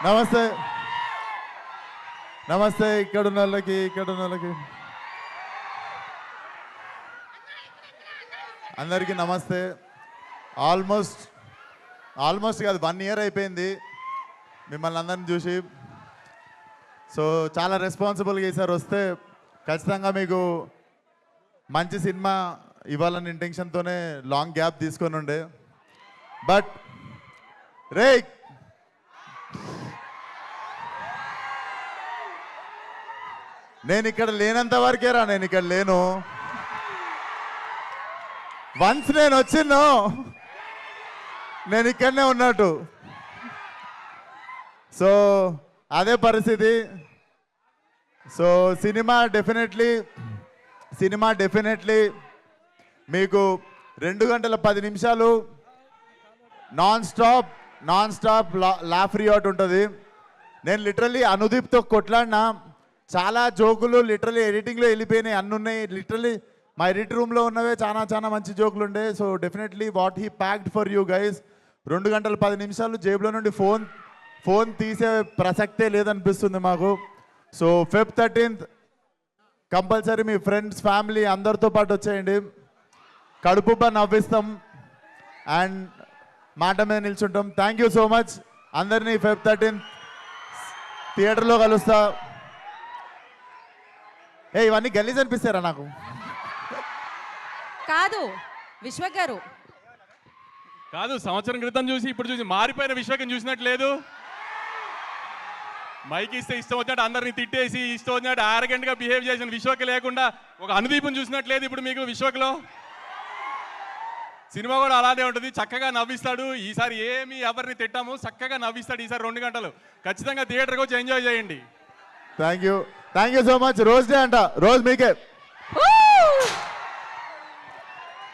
నమస్తే నమస్తే. ఇక్కడ ఉన్న వాళ్ళకి అందరికీ నమస్తే. ఆల్మోస్ట్ కాదు 1 year అయిపోయింది మిమ్మల్ని అందరిని చూసి. సో చాలా రెస్పాన్సిబుల్గా ఈసారి వస్తే ఖచ్చితంగా మీకు మంచి సినిమా ఇవ్వాలని ఇంటెన్షన్తోనే లాంగ్ గ్యాప్ తీసుకొని ఉండే. బట్ రే నేను ఇక్కడ లేనంత వరకేరా, నేను ఇక్కడ లేను. వన్స్ నేను వచ్చిందో నేను ఇక్కడనే ఉన్నట్టు. సో అదే పరిస్థితి. సో సినిమా డెఫినెట్లీ మీకు 2 గంటల 10 నిమిషాలు నాన్ స్టాప్ లాఫ్ రియాట్ ఉంటుంది. నేను లిటరల్లీ అనుదీప్తో కొట్లాడినా, చాలా జోకులు లిటరల్లీ ఎడిటింగ్లో వెళ్ళిపోయినాయి, అన్నీ ఉన్నాయి. లిటరల్లీ మా ఎడిట్ రూమ్లో ఉన్నవే చాలా మంచి జోకులు ఉండే. So definitely what he packed for you guys. 2 గంటల 10 నిమిషాలు జేబులో నుండి ఫోన్ తీసే ప్రసక్తే లేదనిపిస్తుంది మాకు. సో Feb 13th కంపల్సరీ మీ ఫ్రెండ్స్, ఫ్యామిలీ అందరితో పాటు వచ్చేయండి. కడుపుబ్బా నవ్విస్తాం అండ్ మాట మీద నిల్చుంటాం. Thank you so much. అందరినీ Feb 13th థియేటర్లో కలుస్తా. ఇవన్నీ గలీజ్ అనిపిస్తారా నాకు? కాదు విశ్వక్ గారు, కాదు సంవత్సరం క్రితం చూసి ఇప్పుడు చూసి మారిపోయిన విశ్వకం చూసినట్లేదు. మైక్ ఇస్తే ఇష్టం వచ్చినట్టు అందరిని తిట్టేసి ఇష్టం వచ్చినట్టు ఆరగెంట్గా బిహేవ్ చేసిన విశ్వక్ లేకుండా ఒక అనుదీపం చూసినట్లేదు ఇప్పుడు మీకు విశ్వక్లో. సినిమా కూడా అలానే ఉంటుంది, చక్కగా నవ్విస్తాడు. ఈసారి ఏమి ఎవరిని తిట్టాము, చక్కగా నవ్విస్తాడు ఈసారి 2 గంటలు. ఖచ్చితంగా థియేటర్కి వచ్చి ఎంజాయ్ చేయండి. Thank you so much. Rose day అంట, రోజు మీకే.